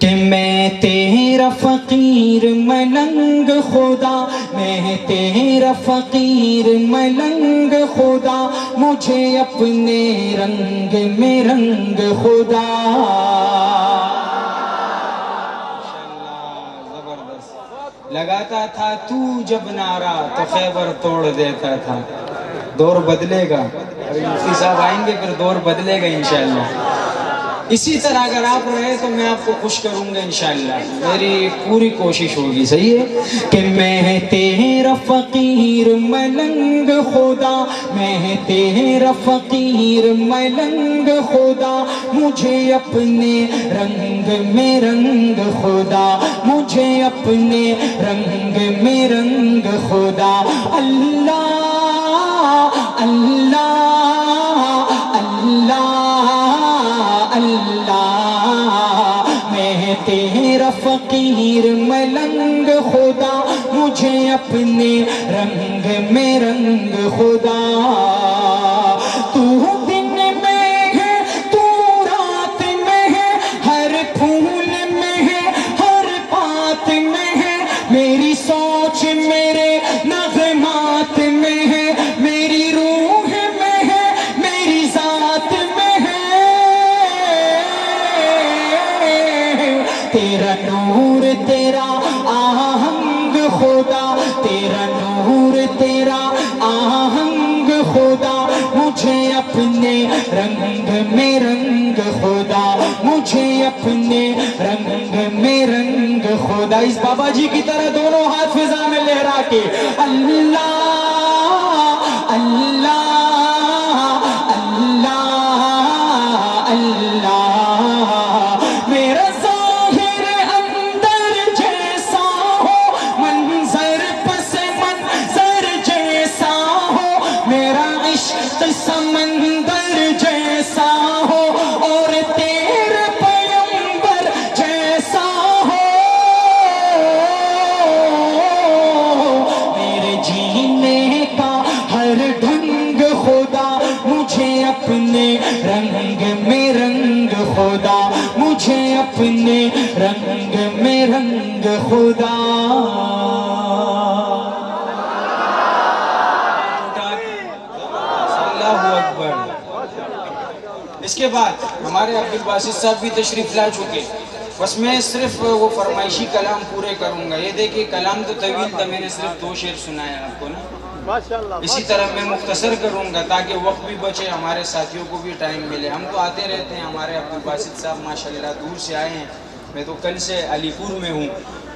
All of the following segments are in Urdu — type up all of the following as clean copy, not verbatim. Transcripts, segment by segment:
کہ میں تیرا فقیر ملنگ خدا، میں تیرا فقیر ملنگ خدا، مجھے اپنے رنگ میں رنگ خدا۔ لگاتا تھا تو جب نعرہ تو خیبر توڑ دیتا تھا۔ دور بدلے گا، مفتی صاحب آئیں گے پھر دور بدلے گا انشاءاللہ۔ اسی طرح اگر آپ رہے تو میں آپ کو خوش کروں گا انشاءاللہ، میری پوری کوشش ہوگی، صحیح ہے؟ کہ میں تیرا فقیر ملنگ خدا، میں تیرا فقیر ملنگ خدا، مجھے اپنے رنگ میں رنگ خدا، مجھے اپنے رنگ میں رنگ خدا۔ اللہ اللہ اللہ، میں تیرا فقیر ملنگ خدا، مجھے اپنے رنگ میں رنگ خدا۔ تو دن میں ہے، تو رات میں ہے، ہر پھول میں ہے، ہر بات میں ہے، میری سوچ میرے نغمات میں ہے، میری روح میں ہے، میری ذات میں ہے۔ تیرا نور تیرا آہنگ خدا، تیرا نور تیرا آہنگ خدا، مجھے اپنے رنگ میں رنگ خدا، مجھے اپنے رنگ میں رنگ خدا۔ اس بابا جی کی طرح دونوں ہاتھ فضا میں لہرا کے اللہ اللہ اللہ اللہ، میرا ظاہر اندر جیسا ہو، منظر پس منظر جیسا ہو، میرا عشق سمندر جیسا ہو، اور تیرے پیغمبر جیسا ہو، میرے جینے کا ہر ڈھنگ خدا، مجھے اپنے رنگ میں رنگ خدا، مجھے اپنے رنگ میں رنگ خدا۔ اللہ اکبر۔ اس کے بعد ہمارے عبدالباسط صاحب بھی تشریف لا چکے، بس میں صرف وہ فرمائشی کلام پورے کروں گا۔ یہ دیکھیں کلام تو طویل تھا، میں نے صرف 2 شعر سنائے آپ کو نا، اسی طرح میں مختصر کروں گا تاکہ وقت بھی بچے، ہمارے ساتھیوں کو بھی ٹائم ملے۔ ہم تو آتے رہتے ہیں، ہمارے عبدالباسط صاحب ماشاءاللہ دور سے آئے ہیں، میں تو کل سے علی پور میں ہوں،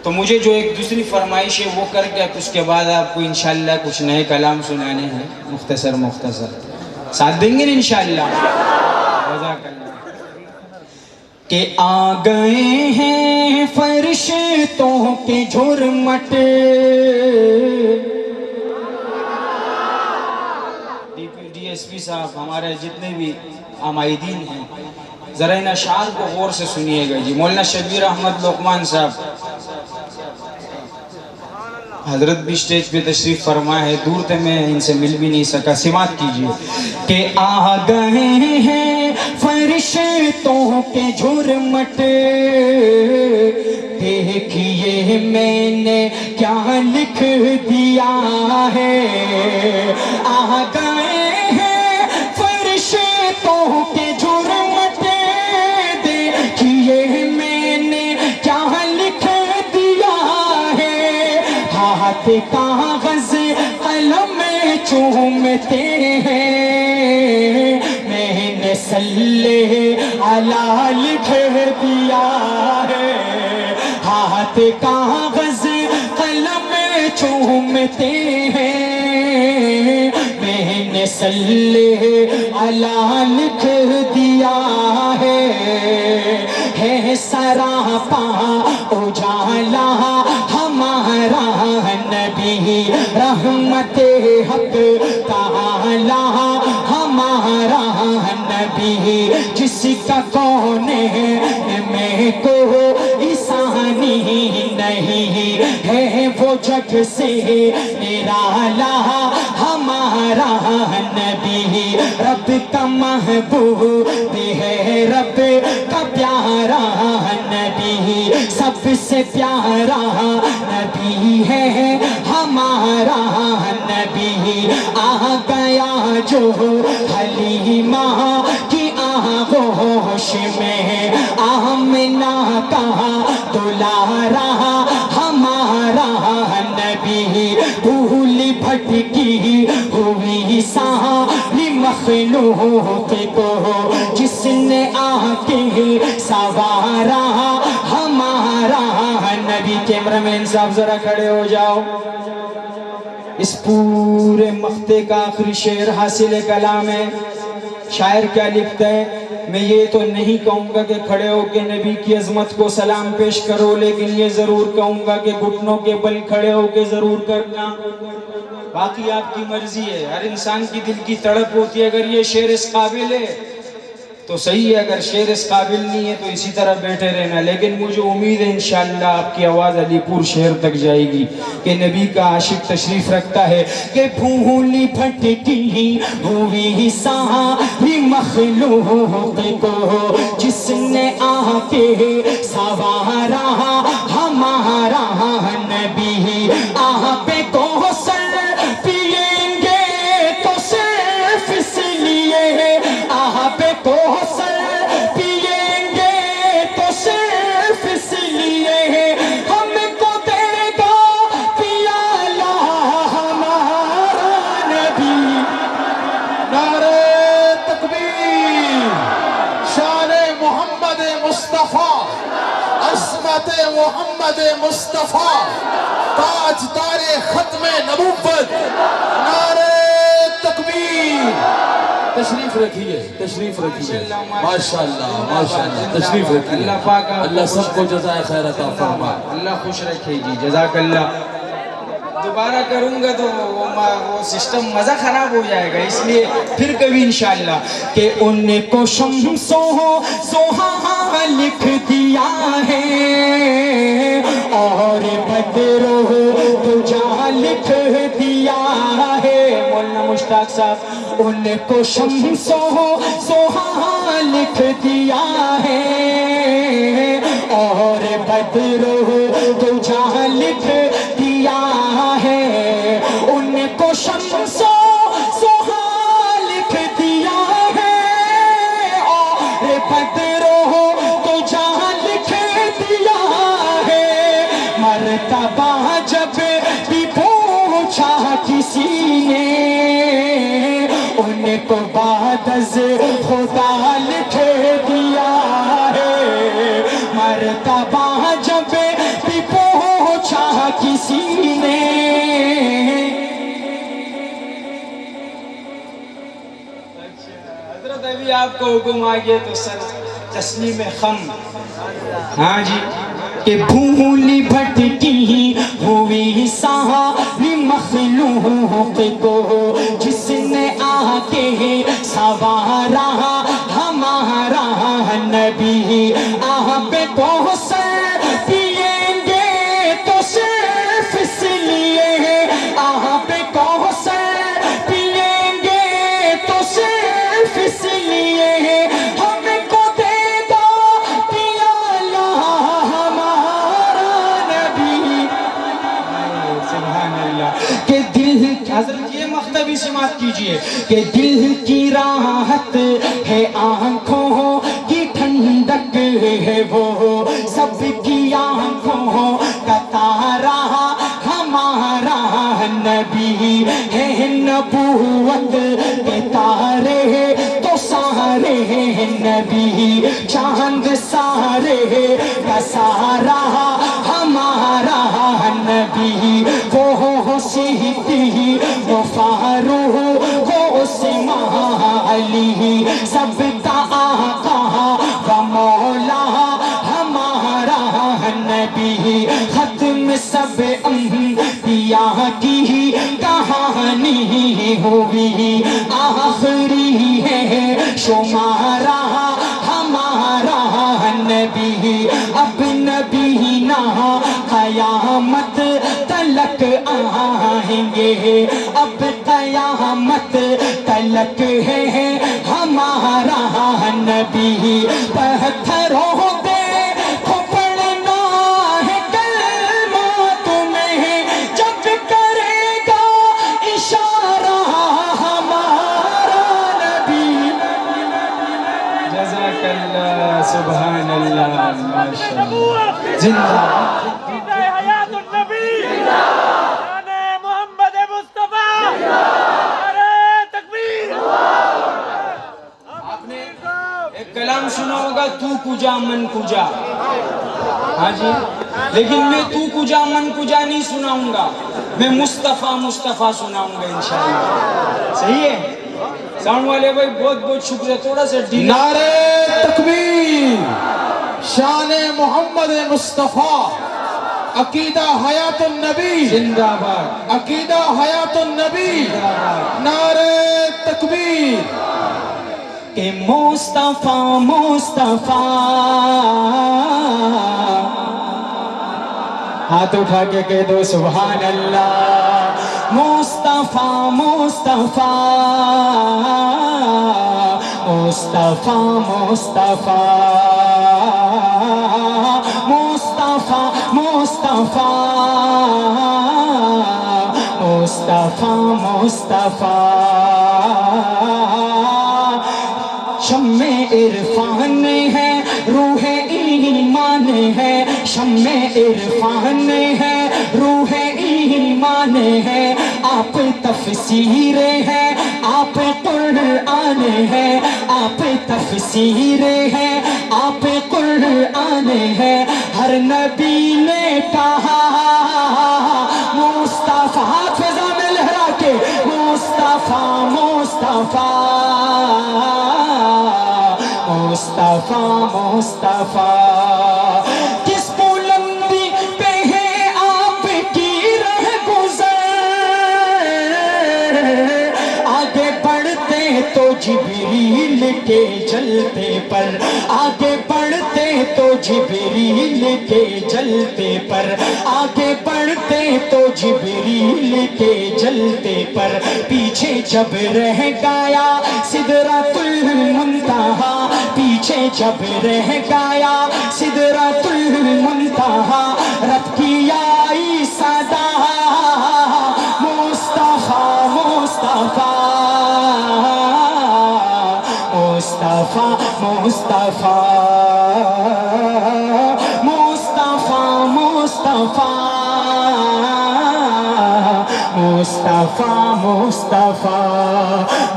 تو مجھے جو ایک دوسری فرمائش ہے وہ کر کے اس کے بعد آپ کو انشاءاللہ کچھ نئے کلام سنانے ہیں، مختصر ساتھ دیں گے انشاءاللہ؟ جزاک اللہ۔ کہ آ گئے ہیں فرشتوں کے جھرمٹ، ڈی ایس پی صاحب، ہمارے جتنے بھی عمائدین ہیں، ذرا ان اشعار کو غور سے سنیے گا جی۔ مولانا شبیر احمد لقمان صاحب حضرت بھی سٹیج پہ تشریف فرما ہے، دور تھے میں ان سے مل بھی نہیں سکا، سماعت کیجئے۔ کہ آ گئے ہیں فرشتوں کے جھرمٹ، دیکھیے میں نے کیا لکھ دیا ہے۔ آ گئے ہیں فرشتوں کے جھرمٹ، دیکھیے میں نے کیا لکھ دیا ہے۔ ہاتھ کاغذ قلم چومتے ہیں، میں نے صلی علی لکھ دیا ہے۔ ہاتھ کاغذ قلم چومتے ہیں، میں نے صلی علی لکھ دیا ہے۔ سراپا اجالا ہمارا نبی، رحمت حق تعالی ہمارا نبی، جس کا کون میں کوئی ثانی نہیں ہے، وہ جگ سے نرالا ہم ہمارا نبی رب کا محبوب ہے، رب کا پیارا نبی، سب سے پیارا نبی ہے ہمارا نبی۔ آ گیا جو حلیمہ کی آغوش میں، آمنہ کا دلارا ہمارا نبی، بھول بھٹکی ہوئی ساری مخلوق کو جس نے آ کے سوارا ہمارا نبی۔ کیمرہ مین صاحب ذرا کھڑے ہو جاؤ۔ اس پورے مقطع کا آخری شعر حاصل کلام ہے۔ شاعر کیا لکھتا ہے؟ میں یہ تو نہیں کہوں گا کہ کھڑے ہو کے نبی کی عظمت کو سلام پیش کرو، لیکن یہ ضرور کہوں گا کہ گھٹنوں کے بل کھڑے ہو کے ضرور کرنا۔ باقی آپ کی مرضی ہے، ہر انسان کی دل کی تڑپ ہوتی ہے۔ اگر یہ شعر اس قابل ہے تو صحیح ہے، اگر شعر اس قابل نہیں ہے تو اسی طرح بیٹھے رہنا۔ لیکن مجھے امید ہے انشاءاللہ آپ کی آواز علی پور شہر تک جائے گی کہ نبی کا عاشق تشریف رکھتا ہے کہ بھولی بھٹکی ہوئی ساری مخلوق کو جس نے آ کے سوارا ہمارا نبی۔ آپ کو سر پیئیں گے تو صرف اس لیے، آپ کو سر پیئیں گے تو صرف اس لیے، ہم کو دے گا پیالہ ہمارا نبی۔ نعرہ تکبیر، شان محمد مصطفیٰ، عصمت محمد مصطفیٰ، تاج دار ختم نبوت، نعرہ تکبیر۔ تشریف رکھیے، تشریف رکھیے، ماشاءاللہ ماشاءاللہ، تشریف رکھیے۔ اللہ پاک اللہ سب کو جزائے خیر عطا فرمائے۔ اللہ خوش رکھے جی، جزاک اللہ۔ دوبارہ کروں گا تو وہ سسٹم مزہ خراب ہو جائے گا، اس لیے پھر کبھی انشاءاللہ۔ کہ ان کو شمس و ضحیٰ لکھ دیا ہے اور بدر و دجا لکھ دیا ہے۔ مولانا مشتاق صاحب، ان کو شمس و ضحیٰ لکھ دیا ہے اور بدر و دجا لکھ دیا ہے۔ ان کو شمس و ضحیٰ لکھ دیا ہے اور بدر و دجا لکھ دیا ہے۔ مرتبہ جب بھی پوچھا کسی نے ان کو بعد از خدا لکھ دیا ہے۔ مرتبہ جب بھی پوچھا کسی نے، حضرت ابھی آپ کو حکم آ گیا تو سر تسلیم خم۔ ہاں جی، کہ بھولی بھٹکی ہوئی ساری مخلوق کو جس نے آ کے سوارا ہمارا نبی۔ آپ کو سر پیئیں گے تو صرف اس لیے، آپ کو سر پیئیں گے تو صرف اس لیے، ہم کو دے گا پیالہ ہمارا نبی۔ سبحان اللہ۔ کہ دل حضرت یہ مقطع بھی سماعت کیجئے کہ دل کی راحت ہے آنکھوں کی ٹھنڈک ہے وہ، سب کی آنکھوں کا تارا ہمارا نبی ہے۔ نبوت کے تارے تو سارے نبی، چاند سارے کا سارا ہمارا نبی۔ وہ سیدی وہ فاروق وہ عثمان علی، سب کا آقا و مولا ہمارا نبی۔ ختم سب انبیاء کی کہانی ہوئی، آخری ہے شمارا ہمارا نبی۔ اب نبی نہ قیامت تلک آئیں گے، اب قیامت پتھروں پہ پڑنا ہے کلمہ تمہیں جب کرے گا اشارہ ہمارا نبی. جزاک اللہ، سبحان اللہ، ماشاءاللہ. زندہ حیات النبی شان محمد مصطفیٰ. نعرہ تکبیر. آپ نے ایک کلام سنا ہوگا، تو کجا من کجا. ہاں جی، لیکن میں تو کجا من کجا نہیں سناؤں گا، میں مصطفیٰ مصطفیٰ سناؤں گا انشاءاللہ. صحیح ہے؟ ساؤنڈ والے بھائی بہت بہت شکریہ. تھوڑا سا ڈھیلا. نعرہ تکبیر. شان محمد مصطفیٰ. عقیدہ حیات النبی. زندہ باد. عقیدہ حیات النبی. نعرہ تکبیر. کہ مصطفیٰ مصطفیٰ. ہاتھ اٹھا کے کہہ دو سبحان اللہ. مصطفیٰ مصطفیٰ مصطفیٰ مصطفیٰ مصطفیٰ مصطفیٰ مصطفیٰ مصطفیٰ. شمع عرفان ہے، روح ایمان ہے. شمع عرفان ہے، روح ایمان ہے. آپ تفسیر ہے، آپ قرآن ہے. آپ تفسیر ہے، آپ قرآن ہے. ہر نبی نے کہا مصطفیٰ. ہاتھ فضا میں لہرا کے مصطفیٰ مصطفیٰ مصطفیٰ مصطفیٰ. کس بلندی پہ ہے آپ کی رہ گزر. آگے بڑھتے تو جبریل کے جلتے پر. آگے بڑھتے تو جبریل کے جلتے پر. آگے بڑھتے تو جبریل کے جلتے پر. پیچھے جب رہ گیا سدرۃ المنتہا. پیچھے جب رہ گیا سدرۃ المنتہا. رب کی آئی صدا مصطفیٰ مصطفیٰ مصطفیٰ مصطفیٰ مصطفیٰ مصطفیٰ مصطفیٰ مصطفیٰ.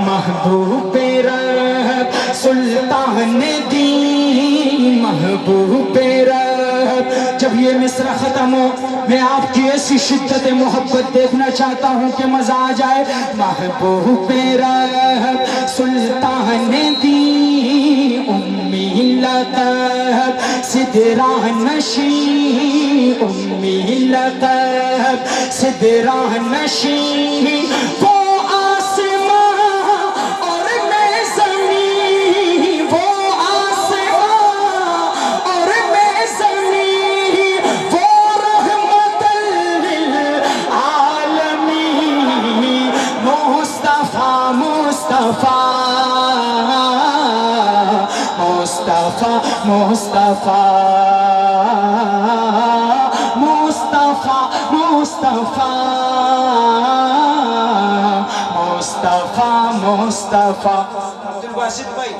محبوب رب سلطان دین محبوب رب. جب یہ مصرع ختم ہو میں آپ کی ایسی شدت محبت دیکھنا چاہتا ہوں کہ مزہ آ جائے. محبوب رب سلطان دین امی لقب سدرہ نشین. امی لقب سدرہ نشین. وہ آسمان اور میں زمین. وہ آسمان اور میں زمین. وہ رحمت للعالمین. مصطفیٰ مصطفیٰ مصطفیٰ مصطفیٰ مصطفیٰ مصطفیٰ مصطفیٰ مصطفیٰ. عبدالباسط بھائی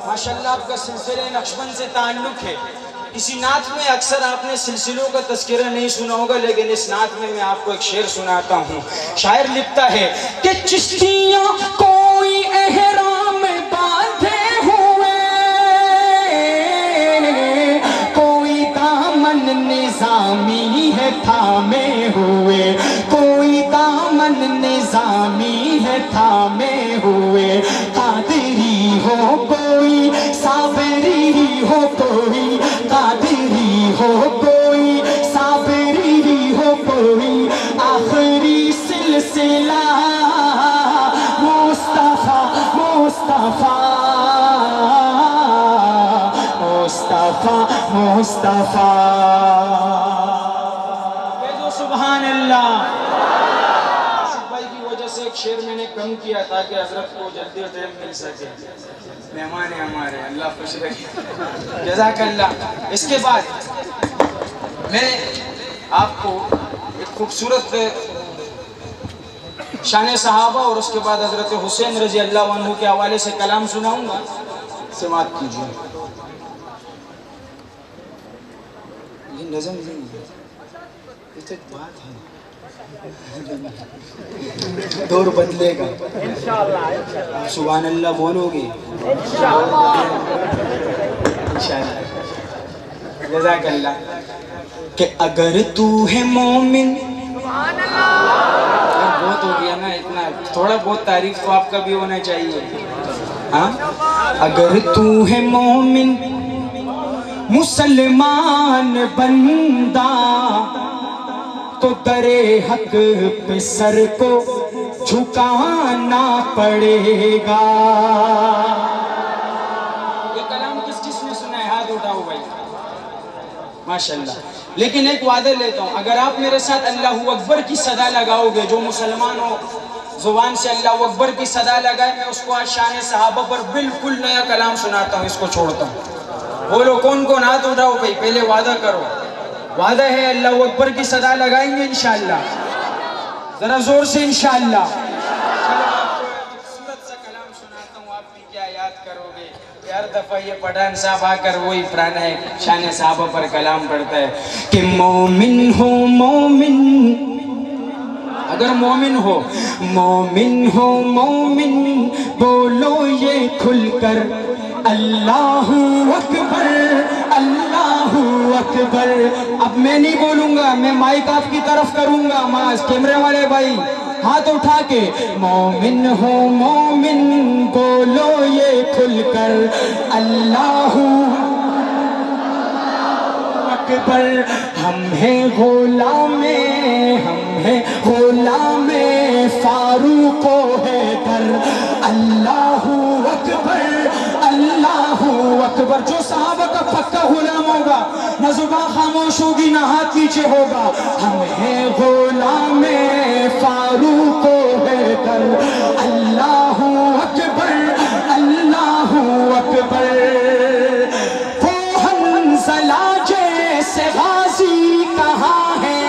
ماشاءاللہ آپ کا سلسلہ نقشبند سے تعلق ہے. اسی نعت میں اکثر آپ نے سلسلوں کا تذکرہ نہیں سنا ہوگا، لیکن اس نعت میں آپ کو ایک شعر سناتا ہوں. شاعر لکھتا ہے کہ چشتیاں کوئی احرام باندھے ہوئے. کوئی دامن نظامی ہے تھامے ہوئے. کوئی دامن نظامی ہے تھامے ہوئے. قادری ہو کوئی صابری ہو کوئی. قادری ہو کوئی صابری ہو کوئی. آخری سلسلہ مصطفیٰ مصطفیٰ مصطفیٰ مصطفیٰ. کہہ دو سبحان اللہ. باسط بھائی کی وجہ سے ایک شعر میں نے کم کیا تاکہ حضرت کو جلدی ٹائم مل سکے. مہمان ہیں ہمارے, اللہ خوش رکھے, جزاک اللہ. اس کے بعد میں آپ کو ایک خوبصورت شان صحابہ اور اس کے بعد حضرت حسین رضی اللہ عنہ کے حوالے سے کلام سناؤں گا, سماعت کیجیے. یہ نظم نہیں ہے, یہ تو ایک بات ہے, دور بدلے گا انشاءاللہ. سبحان اللہ بولو گے انشاءاللہ. جزاک اللہ. کہ اگر تو ہے مومن, بہت ہو گیا نا اتنا, تھوڑا بہت تعریف تو آپ کا بھی ہونا چاہیے. ہاں, اگر تو ہے مومن مسلمان بندہ تو در حق پہ سر کو جھکانا پڑے گا. یہ کلام کس کس نے سنا ہے؟ ہاتھ اٹھاؤ بھائی. ماشاءاللہ. لیکن ایک وعدہ لیتا ہوں, اگر آپ میرے ساتھ اللہ اکبر کی صدا لگاؤ گے, جو مسلمان ہو زبان سے اللہ اکبر کی صدا لگائے, میں اس کو آج شان صحابہ پر بالکل نیا کلام سناتا ہوں, اس کو چھوڑتا ہوں. بولو کون کون, ہاتھ اٹھاؤ بھائی, پہلے وعدہ کرو. وعدہ ہے اللہ اکبر کی صدا لگائیں گے انشاءاللہ, ذرا زور سے انشاءاللہ. چلو آپ کو خوبصورت سا کلام سناتا ہوں, آپ بھی کیا یاد کرو گے. ہر دفعہ یہ پٹھان صاحب آ کر وہی پرانا ہے شان صحابہ پر کلام پڑھتا ہے کہ مومن ہو مومن, اگر مومن ہو مومن بولو یہ کھل کر اللہ اکبر اللہ اکبر. اب میں نہیں بولوں گا, میں مائک آپ کی طرف کروں گا. ماس کیمرے والے بھائی ہاتھ اٹھا کے, مومن ہو مومن بولو یہ کھل کر اللہ اکبر. ہم ہیں غلام, ہم ہیں غلام فاروق و حیدر اللہ اکبر اللہ اکبر. جو صحابہ کا پکا غلام ہوگا, نہ زبان خاموش ہوگی نہ ہاتھ نیچے ہوگا. ہم ہیں غلام فاروق و حیدر اللہ اکبر اللہ اکبر. وہ حنظلہ جیسے غازی کہاں ہے,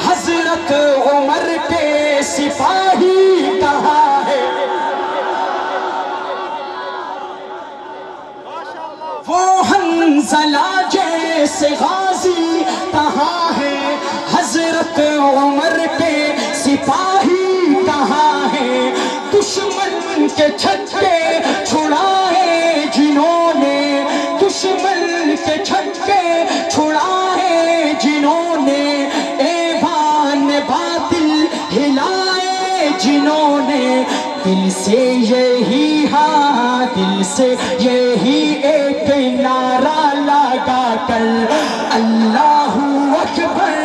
حضرت عمر کے سپاہی کہاں ہے. وہ حنظلہ جیسے غازی کہاں ہے, حضرت عمر کے سپاہی کہاں ہے. دشمن کے چھکے چھڑائے جنہوں نے, دشمن کے چھکے چھڑائے جنہوں نے, ایوان باطل ہلائے جنہوں نے. دل سے یہی, ہاں دل سے یہی ایک نعرہ لگا کر اللہ اکبر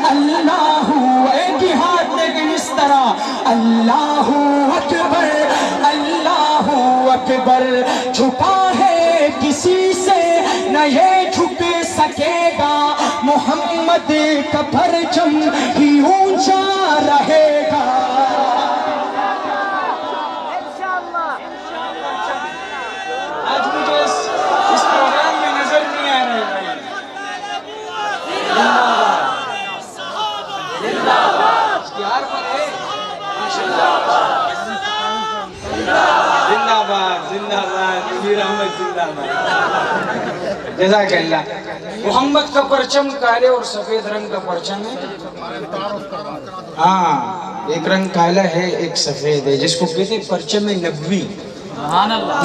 اللہ, ایک ہی ہاتھ لیکن اس طرح اللہ اکبر اللہ اکبر. جھکا ہے کسی سے نہ یہ جھک سکے گا, محمد کا پرچم ہی اونچا رہے گا. آج مجھے اس پروگرام میں نظر نہیں آ رہے بھائی. اشتہار پر ہے زندہ باد زندہ باد نبی رحمت زندہ باد. جزاک اللہ. محمد کا پرچم کالے اور سفید رنگ کا پرچم ہے. ہاں, ایک رنگ کالا ہے ایک سفید ہے, جس کو کہتے ہیں پرچم نبوی.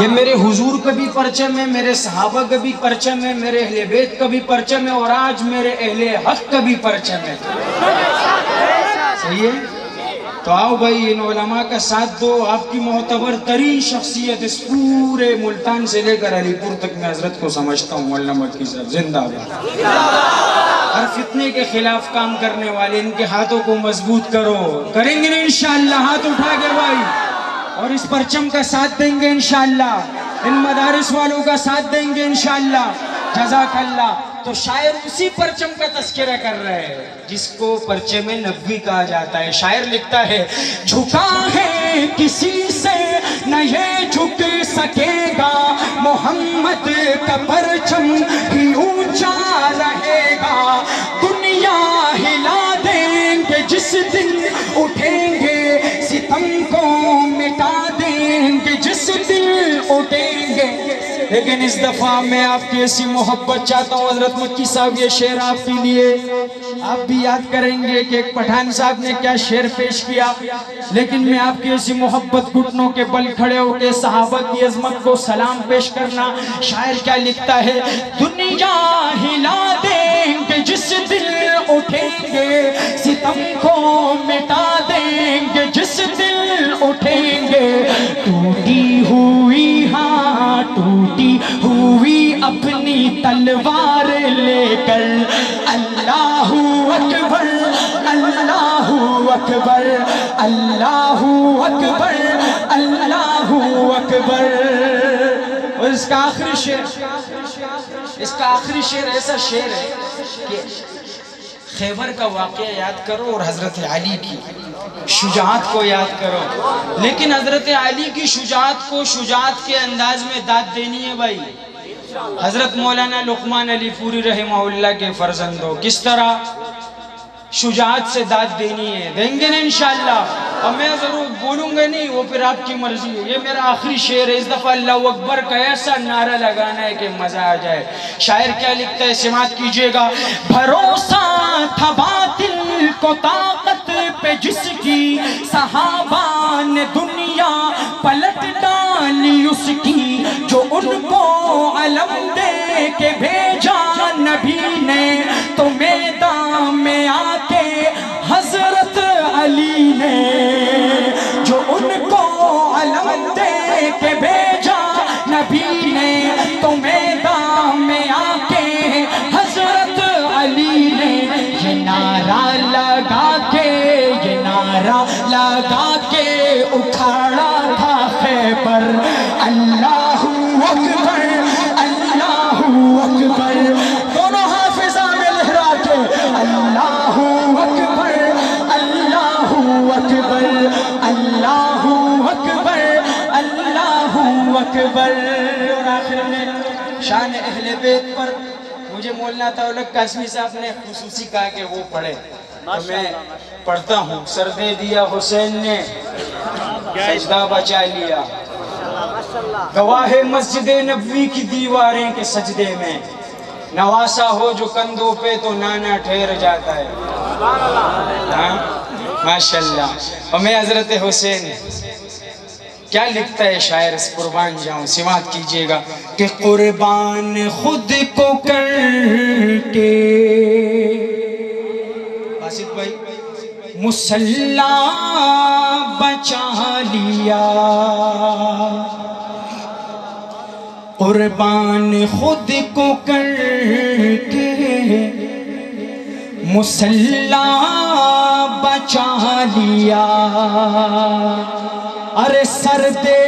یہ میرے حضور کا بھی پرچم ہے, میرے صحابہ کا بھی پرچم ہے, میرے اہل بیت کا بھی پرچم ہے, اور آج میرے اہل حق کا بھی پرچم ہے. صحیح ہے. تو آؤ بھائی ان علماء کا ساتھ دو. آپ کی معتبر ترین شخصیت اس پورے ملتان سے لے کر علی پور تک میں حضرت کو سمجھتا ہوں. علامہ کی صاحب زندہ باد. ہر فتنے کے خلاف کام کرنے والے, ان کے ہاتھوں کو مضبوط کرو. کریں گے نا انشاءاللہ, ہاتھ اٹھا کے بھائی, اور اس پرچم کا ساتھ دیں گے انشاءاللہ, ان مدارس والوں کا ساتھ دیں گے انشاءاللہ. جزاک اللہ. تو شاعر اسی پرچم کا تذکرہ کر رہے ہیں جس کو پرچم نبوی کہا جاتا ہے. شاعر لکھتا ہے, جھکا ہے کسی سے نہ یہ جھک سکے گا, محمد کا پرچم ہی اونچا رہے گا. دنیا ہلا دیں گے جس دن اٹھیں گے, ستم کو مٹا دیں گے جس دن اٹھیں گے. لیکن اس دفعہ میں آپ کی ایسی محبت چاہتا ہوں حضرت مکی صاحب, یہ شعر آپ کے لیے. آپ بھی یاد کریں گے کہ ایک پٹھان صاحب نے کیا شعر پیش کیا, لیکن میں آپ کی ایسی محبت گھٹنوں کے بل کھڑے ہو کے صحابہ کی عظمت کو سلام پیش کرنا. شاعر کیا لکھتا ہے, دنیا ہلا دیں گے جس دن اٹھیں گے, ستم کو مٹا دیں گے جس دن اٹھیں گے. ٹوٹی ہوئی ہاں ٹوٹی ہوئی اپنی تلوار لے کر, اللہ اکبر اللہ اکبر اللہ اکبر اللہ اکبر. اور اس کا آخری شعر ایسا شعر ہے کہ خیبر کا واقعہ یاد کرو اور حضرت علی کی شجاعت کو یاد کرو, لیکن حضرت علی کی شجاعت کو شجاعت کے انداز میں داد دینی ہے بھائی. حضرت مولانا لقمان علی پوری رحمہ اللہ کے فرزندوں, کس طرح شجاعت سے داد دینی ہے, دیں گے نا انشاءاللہ. اور میں ضرور بولوں گا نہیں, وہ پھر آپ کی مرضی ہے. یہ میرا آخری شعر ہے, اس دفعہ اللہ اکبر کا ایسا نعرہ لگانا ہے کہ مزہ آ جائے. شاعر کیا لکھتا ہے, سماعت کیجئے گا. بھروسہ تھا باطل کو طاقت پہ جس کی, صحابہ نے دنیا پلٹ ڈالی اس کی. جو ان کو علم دے کے بھیجا نبی نے, تو میدان میں آ کے حضرت علی نے. جو ان کو علم دے کے بھیجا نبی نے, تو میدان میں آ کے حضرت علی نے. یہ نعرہ لگا کے یہ نعرہ لگا کے اکھاڑا تھا خیبر, اللہ اکبر اللہ اکبر. دونوں حافظہ میں لہرا کے اللہ اکبر اللہ اکبر اللہ اکبر اللہ اکبر. اور آخر میں شان اہل بیت پر مجھے مولانا طاولق قاسمی صاحب نے خصوصی کہا کہ وہ پڑھے, تو میں پڑھتا ہوں. سر دے دیا حسین نے سجدہ بچا لیا, گواہ مسجد نبوی کی دیواریں کے سجدے میں, نواسا ہو جو کندھوں پہ تو نانا ٹھہر جاتا ہے. ماشاءاللہ. اور میں حضرت حسین کیا لکھتا ہے شاعر, اس قربان جاؤں, سماعت کیجئے گا. کہ قربان خود کو کر کے باسط بھائی مصلی بچا لیا, قربان خود کو کر کے مصلی بچا لیا. ارے سر دے